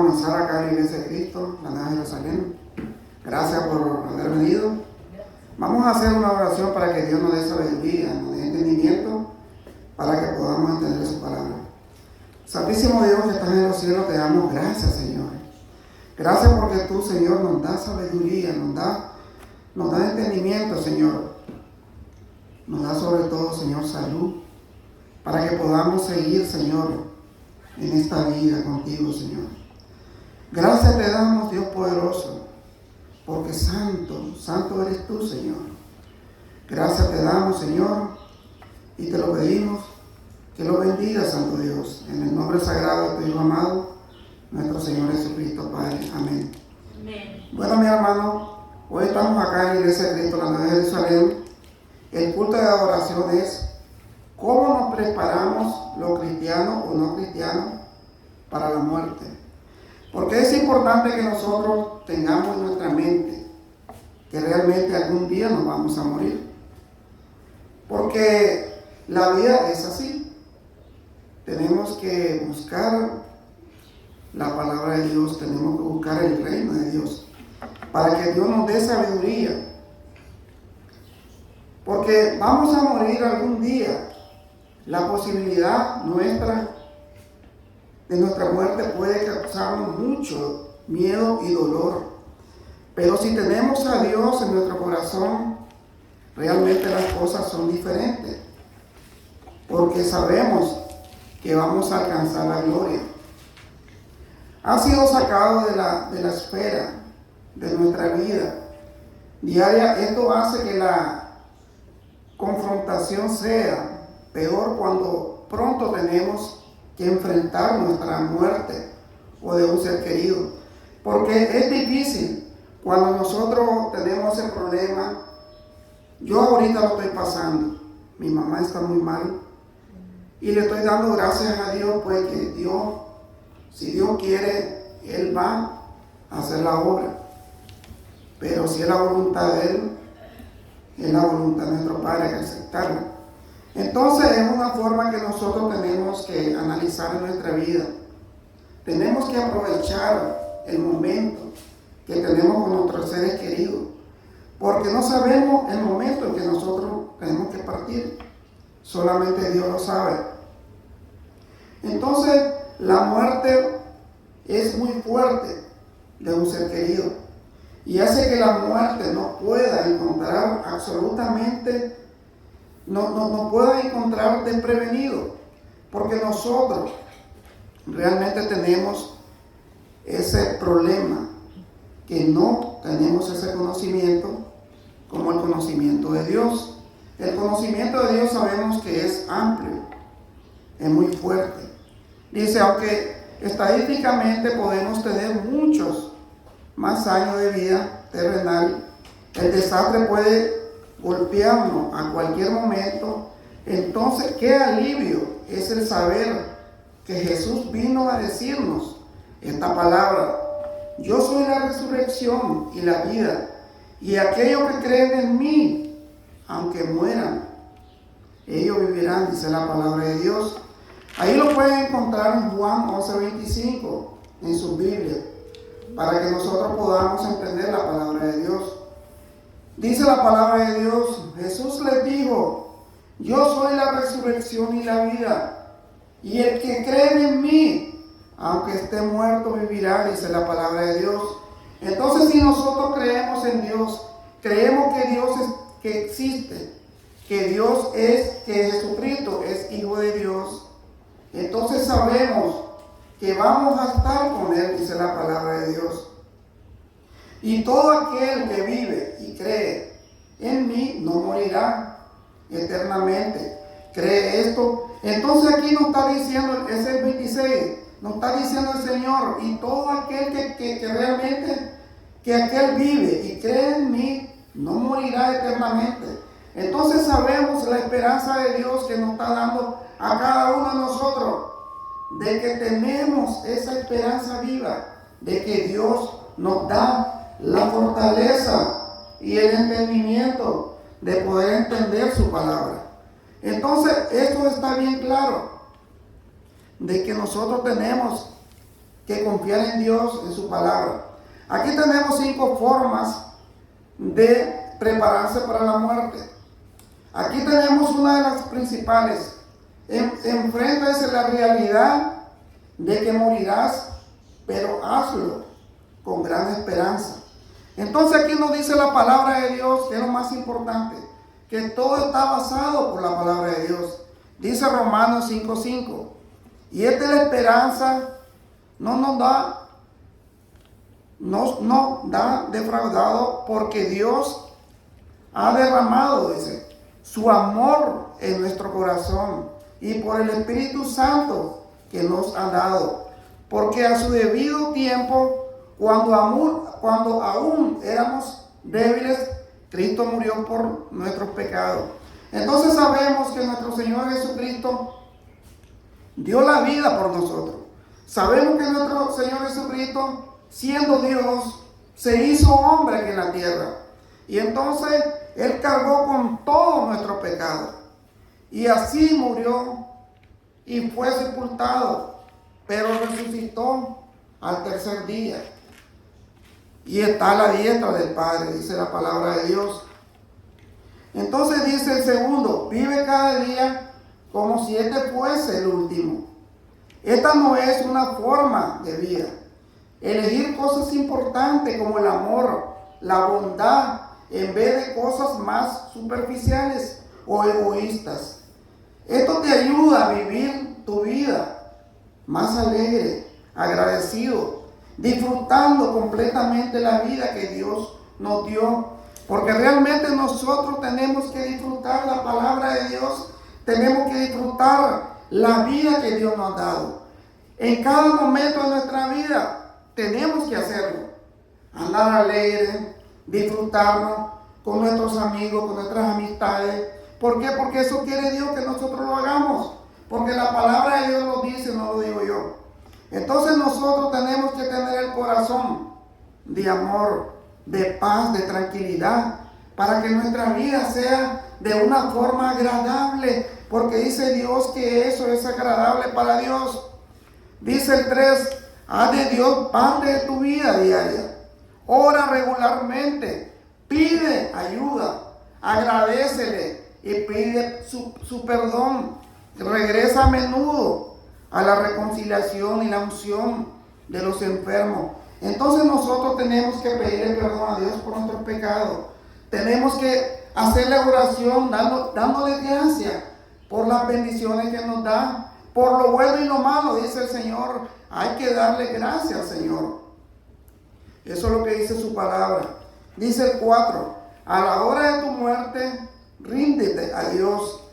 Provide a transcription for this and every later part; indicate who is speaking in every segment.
Speaker 1: comenzar acá en la Iglesia de Cristo, la Nueva Jerusalén. Gracias por haber venido. Vamos a hacer una oración para que Dios nos dé sabiduría, nos dé entendimiento, para que podamos entender su palabra. Santísimo Dios que estás en los cielos, te damos gracias, Señor. Gracias porque tú, Señor, nos das sabiduría, nos da entendimiento, Señor. Nos da sobre todo, Señor, salud, para que podamos seguir, Señor, en esta vida contigo, Señor. Gracias te damos, Dios poderoso, porque santo, santo eres tú, Señor. Gracias te damos, Señor, y te lo pedimos, que lo bendiga, Santo Dios, en el nombre sagrado de tu Hijo amado, nuestro Señor Jesucristo, Padre. Amén. Amén. Bueno, mi hermano, hoy estamos acá en la Iglesia de Cristo, la Nueva Jerusalén. El culto de adoración es cómo nos preparamos los cristianos o no cristianos para la muerte. Porque es importante que nosotros tengamos en nuestra mente que realmente algún día nos vamos a morir. Porque la vida es así. Tenemos que buscar la palabra de Dios, tenemos que buscar el reino de Dios, para que Dios nos dé sabiduría. Porque vamos a morir algún día. La posibilidad de nuestra muerte puede causarnos mucho miedo y dolor. Pero si tenemos a Dios en nuestro corazón, realmente las cosas son diferentes. Porque sabemos que vamos a alcanzar la gloria. Ha sido sacado de la esfera de nuestra vida diaria. Esto hace que la confrontación sea peor cuando pronto tenemos que enfrentar nuestra muerte o de un ser querido. Porque es difícil cuando nosotros tenemos ese problema. Yo ahorita lo estoy pasando. Mi mamá está muy mal. Y le estoy dando gracias a Dios, pues que Dios, si Dios quiere, Él va a hacer la obra. Pero si es la voluntad de Él, es la voluntad de nuestro Padre, que aceptarla. Entonces es una forma que nosotros tenemos que analizar en nuestra vida. Tenemos que aprovechar el momento que tenemos con nuestros seres queridos, porque no sabemos el momento en que nosotros tenemos que partir. Solamente Dios lo sabe. Entonces la muerte es muy fuerte de un ser querido y hace que la muerte no pueda encontrar absolutamente, no pueda encontrar desprevenido, porque nosotros realmente tenemos ese problema, que no tenemos ese conocimiento como el conocimiento de Dios. El conocimiento de Dios sabemos que es amplio, es muy fuerte. Dice, aunque estadísticamente podemos tener muchos más años de vida terrenal, el desastre puede golpearnos a cualquier momento. Entonces, qué alivio es el saber que Jesús vino a decirnos esta palabra: yo soy la resurrección y la vida, y aquellos que creen en mí, aunque mueran, ellos vivirán, dice la palabra de Dios. Ahí lo pueden encontrar en Juan 11:25 en su Biblia, para que nosotros podamos entender la palabra de Dios. Dice la palabra de Dios, Jesús les dijo: yo soy la resurrección y la vida, y el que cree en mí, aunque esté muerto, vivirá, dice la palabra de Dios. Entonces, si nosotros creemos en Dios, creemos que Dios que existe, que Dios es, que Jesucristo es Hijo de Dios, entonces sabemos que vamos a estar con Él, dice la palabra de Dios. Y todo aquel que vive y cree en mí no morirá eternamente. ¿Cree esto? Entonces aquí nos está diciendo, es el 26, nos está diciendo el Señor: y todo aquel que realmente, que aquel vive y cree en mí, no morirá eternamente. Entonces sabemos la esperanza de Dios que nos está dando a cada uno de nosotros, de que tenemos esa esperanza viva, de que Dios nos da la fortaleza y el entendimiento de poder entender su palabra. Entonces esto está bien claro, de que nosotros tenemos que confiar en Dios, en su palabra. Aquí tenemos 5 formas de prepararse para la muerte. Aquí tenemos una de las principales. Enfréntese la realidad de que morirás, pero hazlo con gran esperanza. Entonces aquí nos dice la palabra de Dios, que es lo más importante, que todo está basado por la palabra de Dios. Dice Romanos 5:5, y esta es la esperanza, no da defraudado, porque Dios ha derramado, dice, su amor en nuestro corazón y por el Espíritu Santo que nos ha dado, porque a su debido tiempo, cuando aún éramos débiles, Cristo murió por nuestros pecados. Entonces sabemos que nuestro Señor Jesucristo dio la vida por nosotros. Sabemos que nuestro Señor Jesucristo, siendo Dios, se hizo hombre aquí en la tierra. Y entonces Él cargó con todo nuestro pecado. Y así murió y fue sepultado, pero resucitó al tercer día. Y está a la diestra del Padre, dice la palabra de Dios. Entonces dice el segundo, vive cada día como si este fuese el último. Esta no es una forma de vida. Elegir cosas importantes como el amor, la bondad, en vez de cosas más superficiales o egoístas. Esto te ayuda a vivir tu vida más alegre, agradecido, disfrutando completamente la vida que Dios nos dio. Porque realmente nosotros tenemos que disfrutar la palabra de Dios, tenemos que disfrutar la vida que Dios nos ha dado. En cada momento de nuestra vida tenemos que hacerlo. Andar alegre, disfrutarnos con nuestros amigos, con nuestras amistades. ¿Por qué? Porque eso quiere Dios que nosotros lo hagamos. Porque la palabra de Dios lo dice, no lo digo yo. Entonces nosotros tenemos que tener el corazón de amor, de paz, de tranquilidad, para que nuestra vida sea de una forma agradable, porque dice Dios que eso es agradable para Dios. Dice el 3, haz de Dios parte de tu vida diaria, ora regularmente, pide ayuda, agradécele y pide su perdón, regresa a menudo a la reconciliación y la unción de los enfermos. Entonces nosotros tenemos que pedirle perdón a Dios por nuestros pecados. Tenemos que hacerle oración dándole gracias por las bendiciones que nos da, por lo bueno y lo malo, dice el Señor. Hay que darle gracias al Señor. Eso es lo que dice su palabra. Dice el 4, a la hora de tu muerte, ríndete a Dios.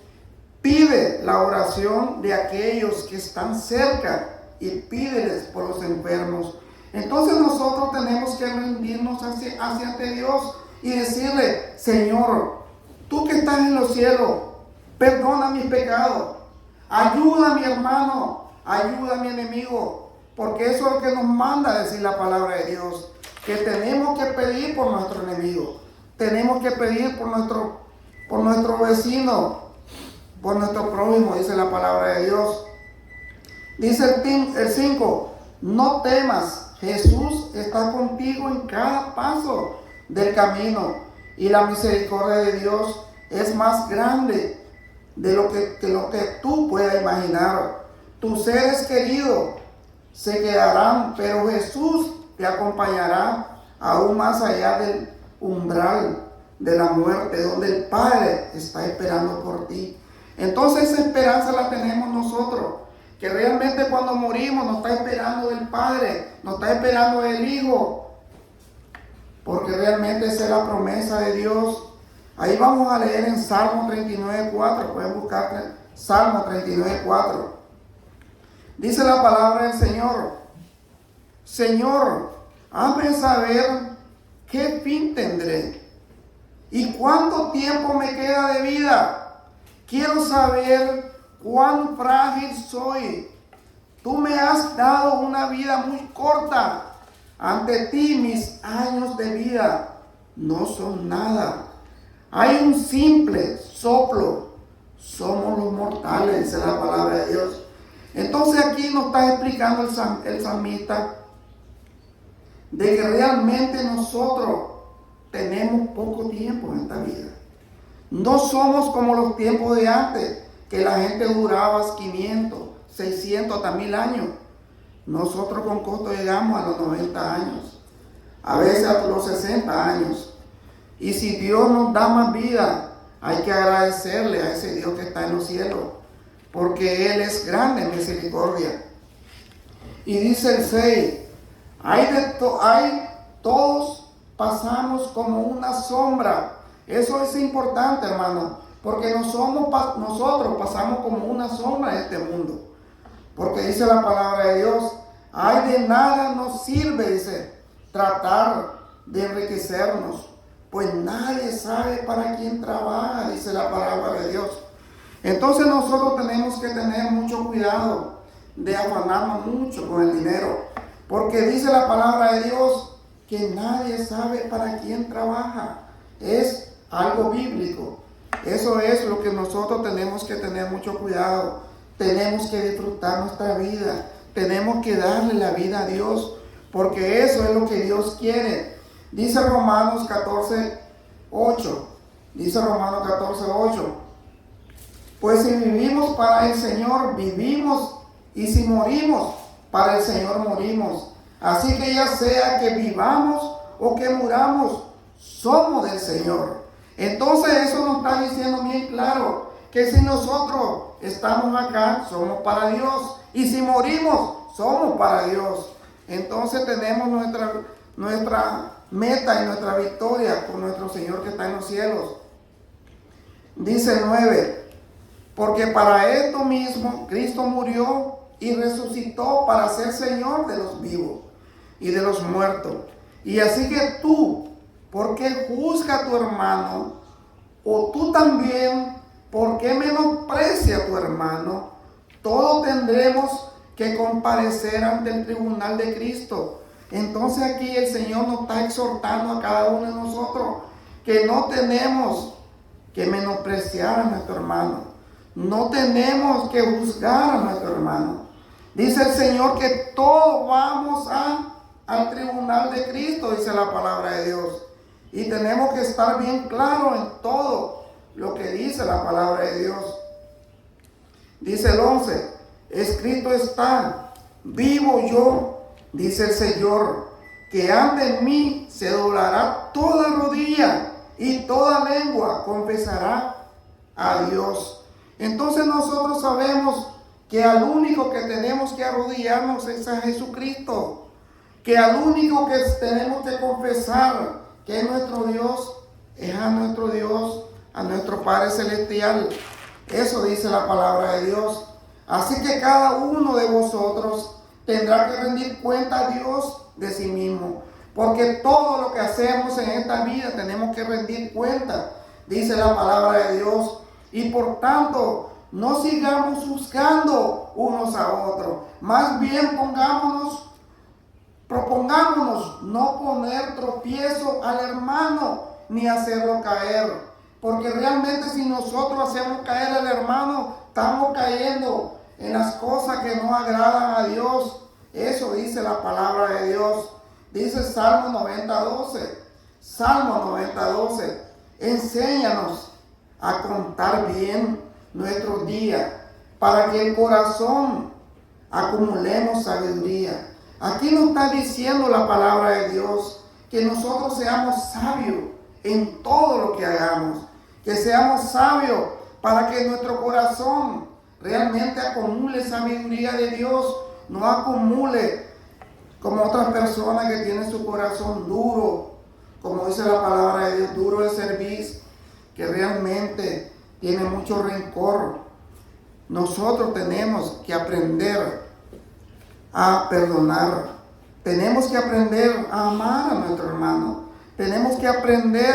Speaker 1: Pide la oración de aquellos que están cerca y pídeles por los enfermos. Entonces nosotros tenemos que rendirnos hacia Dios y decirle, Señor, tú que estás en los cielos, perdona mis pecados, ayuda a mi hermano, ayuda a mi enemigo, porque eso es lo que nos manda a decir la palabra de Dios, que tenemos que pedir por nuestro enemigo, tenemos que pedir por nuestro vecino, por nuestro prójimo, dice la palabra de Dios. Dice el 5, no temas, Jesús está contigo en cada paso del camino, y la misericordia de Dios es más grande de lo que tú puedas imaginar. Tus seres queridos se quedarán, pero Jesús te acompañará aún más allá del umbral de la muerte, donde el Padre está esperando por ti. Entonces esa esperanza la tenemos nosotros, que realmente cuando morimos nos está esperando el Padre, nos está esperando el Hijo, porque realmente esa es la promesa de Dios. Ahí vamos a leer en Salmo 39:4, pueden buscar Salmo 39:4. Dice la palabra del Señor, Señor, hazme saber qué fin tendré y cuánto tiempo me queda de vida. Quiero saber cuán frágil soy. Tú me has dado una vida muy corta. Ante ti mis años de vida no son nada. Hay un simple soplo. Somos los mortales, dice la palabra de Dios. Entonces aquí nos está explicando el salmista de que realmente nosotros tenemos poco tiempo en esta vida. No somos como los tiempos de antes, que la gente duraba 500, 600, hasta 1000 años. Nosotros con costo llegamos a los 90 años, a veces a los 60 años. Y si Dios nos da más vida, hay que agradecerle a ese Dios que está en los cielos, porque Él es grande en misericordia. Y dice el 6, todos pasamos como una sombra. Eso es importante, hermano, porque nosotros pasamos como una sombra en este mundo. Porque dice la palabra de Dios, ay, de nada nos sirve, dice, tratar de enriquecernos, pues nadie sabe para quién trabaja, dice la palabra de Dios. Entonces nosotros tenemos que tener mucho cuidado de afanarnos mucho con el dinero, porque dice la palabra de Dios que nadie sabe para quién trabaja. Es algo bíblico. Eso es lo que nosotros tenemos que tener mucho cuidado. Tenemos que disfrutar nuestra vida. Tenemos que darle la vida a Dios, porque eso es lo que Dios quiere. Dice Romanos 14:8. Dice Romanos 14:8. Pues si vivimos para el Señor, vivimos, y si morimos, para el Señor morimos. Así que ya sea que vivamos o que muramos, somos del Señor. Entonces eso nos está diciendo bien claro, que si nosotros estamos acá, somos para Dios, y si morimos, somos para Dios. Entonces tenemos nuestra meta y nuestra victoria con nuestro Señor que está en los cielos. Dice el 9, porque para esto mismo Cristo murió y resucitó para ser Señor de los vivos y de los muertos. Y así que tú, ¿por qué juzga a tu hermano? O tú también, ¿por qué menosprecia a tu hermano? Todos tendremos que comparecer ante el tribunal de Cristo. Entonces aquí el Señor nos está exhortando a cada uno de nosotros que no tenemos que menospreciar a nuestro hermano. No tenemos que juzgar a nuestro hermano. Dice el Señor que todos vamos al tribunal de Cristo, dice la palabra de Dios. Y tenemos que estar bien claros en todo lo que dice la palabra de Dios. Dice el 11, escrito está, vivo yo, dice el Señor, que ante mí se doblará toda rodilla y toda lengua confesará a Dios. Entonces nosotros sabemos que al único que tenemos que arrodillarnos es a Jesucristo, que al único que tenemos que confesar que es nuestro Dios, es a nuestro Dios, a nuestro Padre Celestial. Eso dice la palabra de Dios. Así que cada uno de vosotros tendrá que rendir cuenta a Dios de sí mismo, porque todo lo que hacemos en esta vida tenemos que rendir cuenta, dice la palabra de Dios. Y por tanto, no sigamos juzgando unos a otros. Más bien propongámonos no poner tropiezo al hermano ni hacerlo caer. Porque realmente si nosotros hacemos caer al hermano, estamos cayendo en las cosas que no agradan a Dios. Eso dice la palabra de Dios. Dice Salmo 90:12. Salmo 90:12. Enséñanos a contar bien nuestros días, para que el corazón acumulemos sabiduría. Aquí nos está diciendo la palabra de Dios que nosotros seamos sabios en todo lo que hagamos, que seamos sabios para que nuestro corazón realmente acumule sabiduría de Dios, no acumule como otras personas que tienen su corazón duro, como dice la palabra de Dios, duro de servir, que realmente tiene mucho rencor. Nosotros tenemos que aprender a perdonar. Tenemos que aprender a amar a nuestro hermano. Tenemos que aprender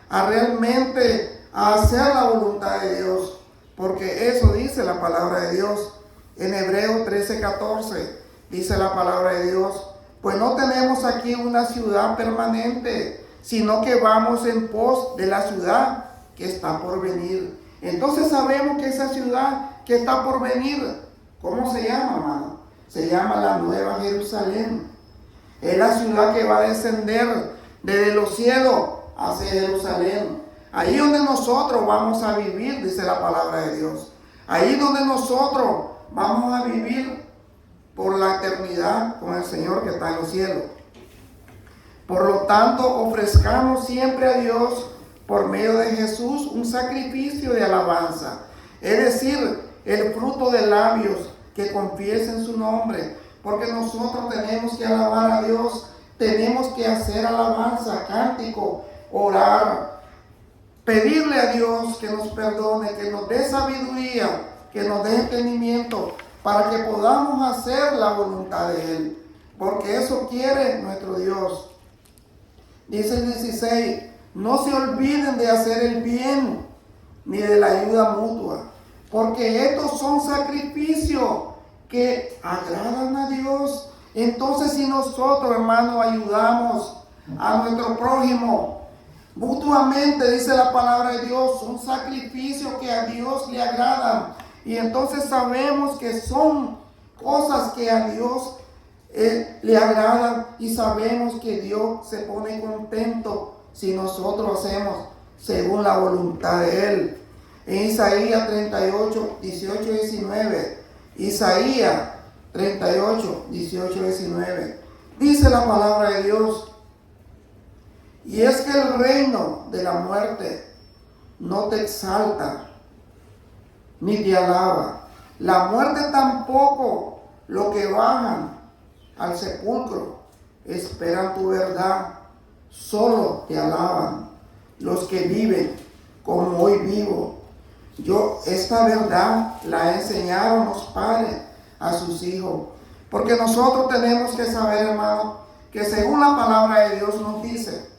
Speaker 1: a realmente a hacer la voluntad de Dios, porque eso dice la palabra de Dios. En Hebreos 13:14 dice la palabra de Dios, pues no tenemos aquí una ciudad permanente, sino que vamos en pos de la ciudad que está por venir. Entonces sabemos que esa ciudad que está por venir ¿Cómo se llama, hermano? Se llama la Nueva Jerusalén. Es la ciudad que va a descender desde los cielos hacia Jerusalén. Ahí donde nosotros vamos a vivir, dice la palabra de Dios. Ahí donde nosotros vamos a vivir por la eternidad con el Señor que está en los cielos. Por lo tanto, ofrezcamos siempre a Dios por medio de Jesús un sacrificio de alabanza. Es decir, el fruto de labios que confiesen su nombre. Porque nosotros tenemos que alabar a Dios, tenemos que hacer alabanza, cántico, orar, pedirle a Dios que nos perdone, que nos dé sabiduría, que nos dé entendimiento, para que podamos hacer la voluntad de Él. Porque eso quiere nuestro Dios. Dice el 16, no se olviden de hacer el bien, ni de la ayuda mutua, porque estos son sacrificios que agradan a Dios. Entonces, si nosotros, hermanos, ayudamos a nuestro prójimo mutuamente, dice la palabra de Dios, son sacrificios que a Dios le agradan. Y entonces sabemos que son cosas que a Dios le agradan, y sabemos que Dios se pone contento si nosotros hacemos según la voluntad de Él. En Isaías 38, 18 y 19, Isaías 38, 18 y 19, dice la palabra de Dios: y es que el reino de la muerte no te exalta ni te alaba, la muerte tampoco. Lo que bajan al sepulcro esperan tu verdad, solo te alaban los que viven como hoy vivo. Yo esta verdad la he enseñado a los padres a sus hijos, porque nosotros tenemos que saber, hermano, que según la palabra de Dios nos dice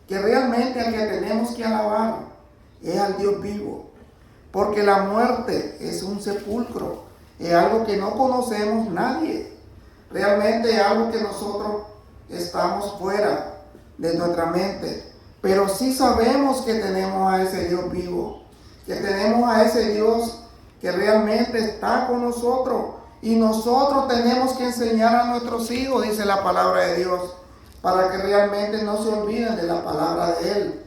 Speaker 1: que realmente al que tenemos que alabar es al Dios vivo, porque la muerte es un sepulcro, es algo que no conocemos nadie, realmente es algo que nosotros estamos fuera de nuestra mente, pero sí sabemos que tenemos a ese Dios vivo, que tenemos a ese Dios que realmente está con nosotros, y nosotros tenemos que enseñar a nuestros hijos, dice la palabra de Dios, para que realmente no se olviden de la palabra de Él.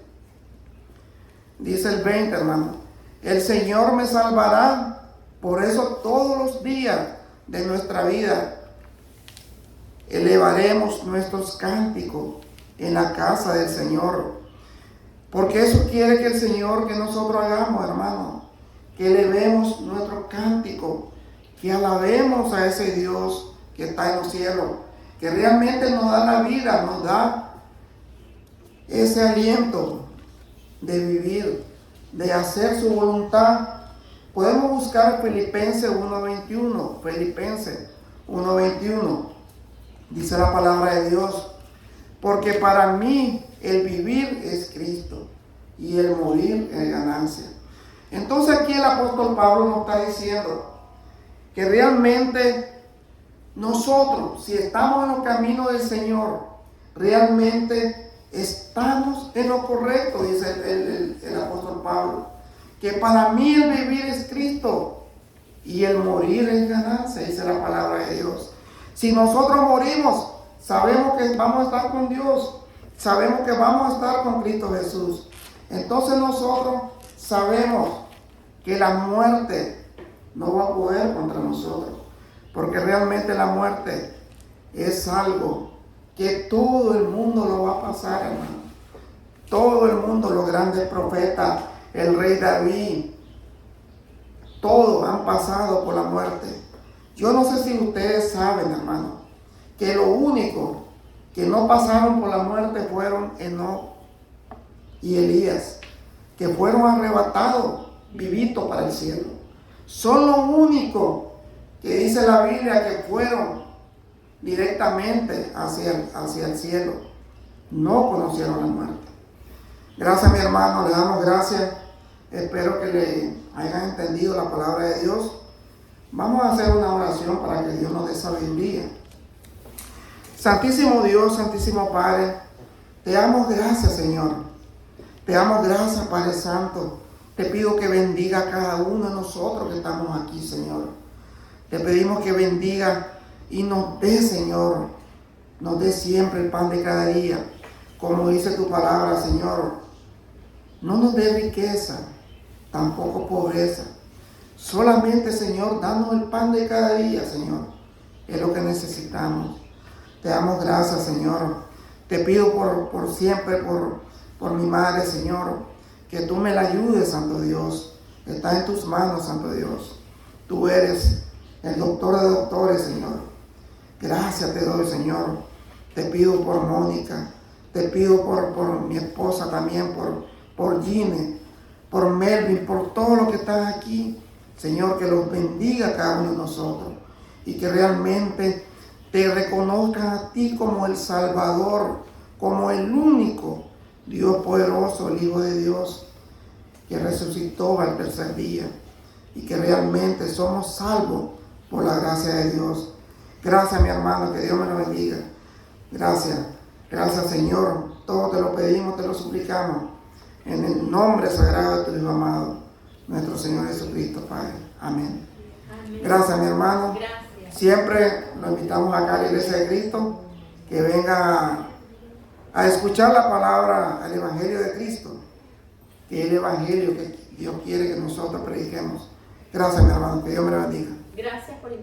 Speaker 1: Dice el 20, hermano: el Señor me salvará, por eso todos los días de nuestra vida elevaremos nuestros cánticos en la casa del Señor. Porque eso quiere que el Señor que nosotros hagamos, hermano, que elevemos nuestro cántico, que alabemos a ese Dios que está en los cielos, que realmente nos da la vida, nos da ese aliento de vivir, de hacer su voluntad. Podemos buscar Filipenses 1:21, Filipenses 1:21, dice la palabra de Dios: porque para mí el vivir es Cristo y el morir es ganancia. Entonces aquí el apóstol Pablo nos está diciendo que realmente nosotros, si estamos en los caminos del Señor, realmente estamos en lo correcto, dice el apóstol Pablo, que para mí el vivir es Cristo y el morir es ganancia, dice la palabra de Dios. Si nosotros morimos, sabemos que vamos a estar con Dios, sabemos que vamos a estar con Cristo Jesús. Entonces nosotros sabemos que la muerte no va a poder contra nosotros, porque realmente la muerte es algo que todo el mundo lo va a pasar, hermano. Todo el mundo, los grandes profetas, el rey David, todos han pasado por la muerte. Yo no sé si ustedes saben, hermano, que lo único que no pasaron por la muerte fueron Enoc y Elías, que fueron arrebatados vivitos para el cielo. Son los únicos que dice la Biblia que fueron directamente hacia el cielo. No conocieron la muerte. Gracias, mi hermano, le damos gracias. Espero que le hayan entendido la palabra de Dios. Vamos a hacer una oración para que Dios nos dé sabiduría. Santísimo Dios, Santísimo Padre, te damos gracias, Señor. Te damos gracias, Padre Santo, Te pido que bendiga a cada uno de nosotros que estamos aquí, Señor. Te pedimos que bendiga y nos dé, Señor, nos dé siempre el pan de cada día. Como dice tu palabra, Señor, no nos dé riqueza, tampoco pobreza. Solamente, Señor, danos el pan de cada día, Señor. Es lo que necesitamos. Te damos gracias, Señor. Te pido por siempre, por mi madre, Señor, que tú me la ayudes, Santo Dios. Está en tus manos, Santo Dios. Tú eres el doctor de doctores, Señor. Gracias te doy, Señor. Te pido por Mónica. Te pido por mi esposa también, por Gine, por Melvin, por todos los que están aquí. Señor, que los bendiga a cada uno de nosotros y que realmente te reconozcan a ti como el Salvador, como el único Dios poderoso, el Hijo de Dios, que resucitó al tercer día y que realmente somos salvos por la gracia de Dios. Gracias, mi hermano, que Dios me lo bendiga. Gracias, gracias, Señor. Todo te lo pedimos, te lo suplicamos, en el nombre sagrado de tu Hijo amado, nuestro Señor Jesucristo, Padre. Amén. Amén. Gracias, mi hermano. Gracias. Siempre lo invitamos acá a la Iglesia de Cristo, que venga a escuchar la palabra, al Evangelio de Cristo, que es el Evangelio que Dios quiere que nosotros prediquemos. Gracias, mi hermano, que Dios me lo bendiga. Gracias por invitarme.